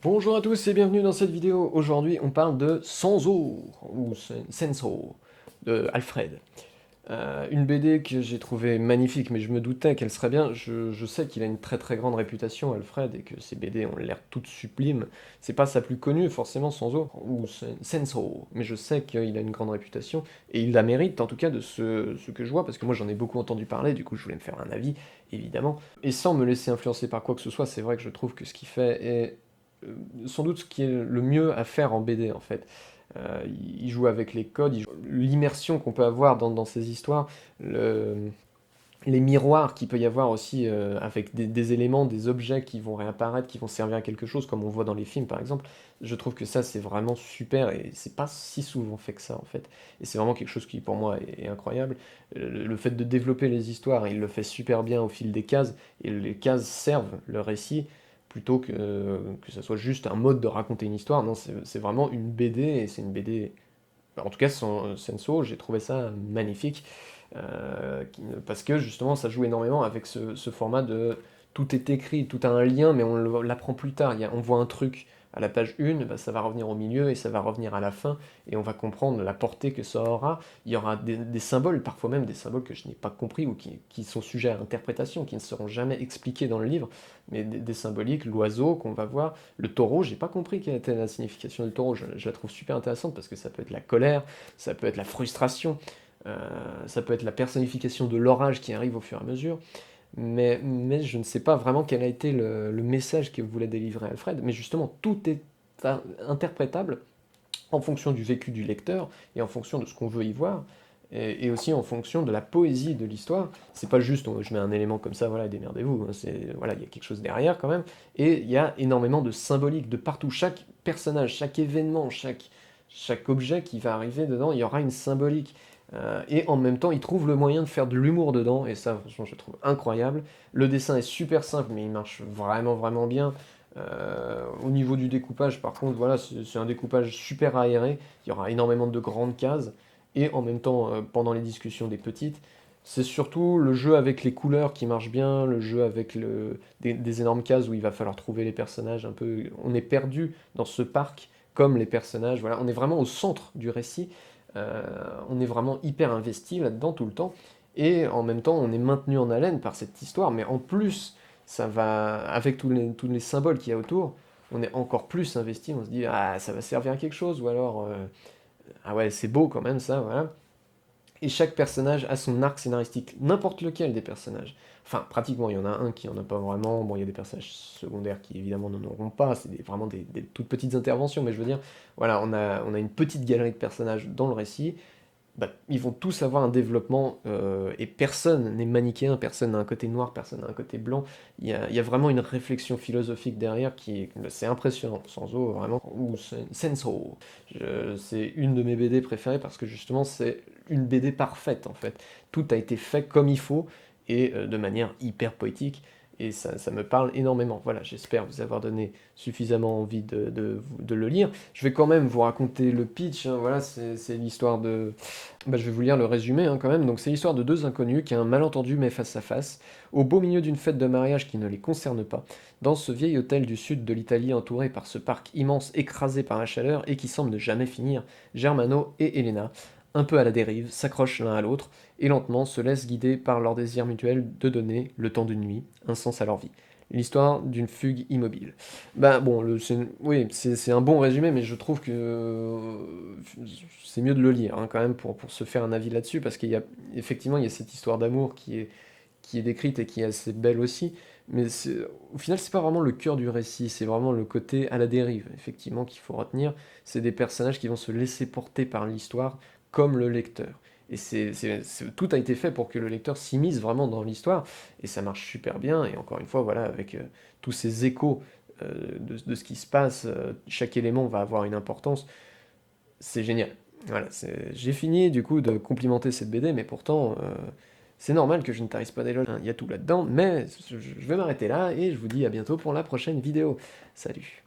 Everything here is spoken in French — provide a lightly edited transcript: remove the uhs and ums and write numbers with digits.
Bonjour à tous et bienvenue dans cette vidéo. Aujourd'hui, on parle de Sanzo, ou Senso, de Alfred. Une BD que j'ai trouvée magnifique, mais je me doutais qu'elle serait bien. Je sais qu'il a une très très grande réputation, Alfred, et que ses BD ont l'air toutes sublimes. C'est pas sa plus connue, forcément, Sanzo, ou Senso, mais je sais qu'il a une grande réputation, et il la mérite, en tout cas, de ce que je vois, parce que moi j'en ai beaucoup entendu parler, du coup je voulais me faire un avis, évidemment. Et sans me laisser influencer par quoi que ce soit, c'est vrai que je trouve que ce qu'il fait est sans doute ce qui est le mieux à faire en BD en fait. Il joue avec les codes, l'immersion qu'on peut avoir dans ces histoires, les miroirs qu'il peut y avoir aussi avec des éléments, des objets qui vont réapparaître, qui vont servir à quelque chose, comme on voit dans les films par exemple. Je trouve que ça c'est vraiment super et c'est pas si souvent fait que ça en fait. Et c'est vraiment quelque chose qui pour moi est incroyable. Le fait de développer les histoires, il le fait super bien au fil des cases et les cases servent le récit plutôt que ça soit juste un mode de raconter une histoire. Non, c'est vraiment une BD et c'est une BD. En tout cas, son Senso, j'ai trouvé ça magnifique. Parce que justement ça joue énormément avec ce format de tout est écrit, tout a un lien, mais on l'apprend plus tard. On voit un truc à la page 1, bah, ça va revenir au milieu et ça va revenir à la fin, et on va comprendre la portée que ça aura. Il y aura des symboles, parfois même des symboles que je n'ai pas compris ou qui sont sujets à interprétation, qui ne seront jamais expliqués dans le livre, mais des symboliques, l'oiseau qu'on va voir, le taureau, j'ai pas compris quelle était la signification du taureau, je la trouve super intéressante parce que ça peut être la colère, ça peut être la frustration, euh, ça peut être la personnification de l'orage qui arrive au fur et à mesure, mais je ne sais pas vraiment quel a été le message que voulait délivrer Alfred, mais justement, tout est interprétable en fonction du vécu du lecteur et en fonction de ce qu'on veut y voir, et aussi en fonction de la poésie de l'histoire. C'est pas juste je mets un élément comme ça, voilà, démerdez-vous, hein, voilà, il y a quelque chose derrière quand même, et il y a énormément de symbolique de partout. Chaque personnage, chaque événement, chaque objet qui va arriver dedans, il y aura une symbolique. Et en même temps, il trouve le moyen de faire de l'humour dedans, et ça, franchement, je trouve incroyable. Le dessin est super simple, mais il marche vraiment, vraiment bien. Au niveau du découpage, par contre, voilà, c'est un découpage super aéré. Il y aura énormément de grandes cases, et en même temps, pendant les discussions des petites, c'est surtout le jeu avec les couleurs qui marche bien, le jeu avec des énormes cases où il va falloir trouver les personnages un peu. On est perdu dans ce parc comme les personnages. Voilà, on est vraiment au centre du récit. On est vraiment hyper investi là-dedans tout le temps. Et en même temps, on est maintenu en haleine par cette histoire. Mais en plus, ça va, avec tous les symboles qu'il y a autour, on est encore plus investi. On se dit, ah, ça va servir à quelque chose. Ou alors, ah ouais, c'est beau quand même ça, voilà. Et chaque personnage a son arc scénaristique, n'importe lequel des personnages. Enfin, pratiquement, il y en a un qui en a pas vraiment. Bon, il y a des personnages secondaires qui évidemment n'en auront pas, c'est vraiment des toutes petites interventions, mais je veux dire, voilà, on a une petite galerie de personnages dans le récit. Bah, ils vont tous avoir un développement, et personne n'est manichéen, personne n'a un côté noir, personne n'a un côté blanc. Il y a vraiment une réflexion philosophique derrière c'est impressionnant. Sanzo, vraiment, ou Senso. C'est une de mes BD préférées parce que justement c'est une BD parfaite en fait. Tout a été fait comme il faut et de manière hyper poétique. Et ça me parle énormément. Voilà, j'espère vous avoir donné suffisamment envie de le lire. Je vais quand même vous raconter le pitch, hein, voilà, c'est l'histoire de. Bah, je vais vous lire le résumé hein, quand même. Donc c'est l'histoire de deux inconnus qui un malentendu met face à face, au beau milieu d'une fête de mariage qui ne les concerne pas, dans ce vieil hôtel du sud de l'Italie entouré par ce parc immense écrasé par la chaleur et qui semble ne jamais finir. Germano et Elena, un peu à la dérive, s'accrochent l'un à l'autre et lentement se laissent guider par leur désir mutuel de donner, le temps d'une nuit, un sens à leur vie. L'histoire d'une fugue immobile. Ben bon, oui, c'est un bon résumé, mais je trouve que c'est mieux de le lire hein, quand même pour se faire un avis là-dessus, parce qu'il y a effectivement il y a cette histoire d'amour qui est décrite et qui est assez belle aussi, mais au final c'est pas vraiment le cœur du récit, c'est vraiment le côté à la dérive, effectivement, qu'il faut retenir. C'est des personnages qui vont se laisser porter par l'histoire comme le lecteur. Et tout a été fait pour que le lecteur s'immisce vraiment dans l'histoire, et ça marche super bien, et encore une fois, voilà, avec tous ces échos de ce qui se passe, chaque élément va avoir une importance, c'est génial. Voilà, j'ai fini du coup de complimenter cette BD, mais pourtant, c'est normal que je ne tarisse pas d'éloges, hein, il y a tout là-dedans, mais je vais m'arrêter là, et je vous dis à bientôt pour la prochaine vidéo. Salut.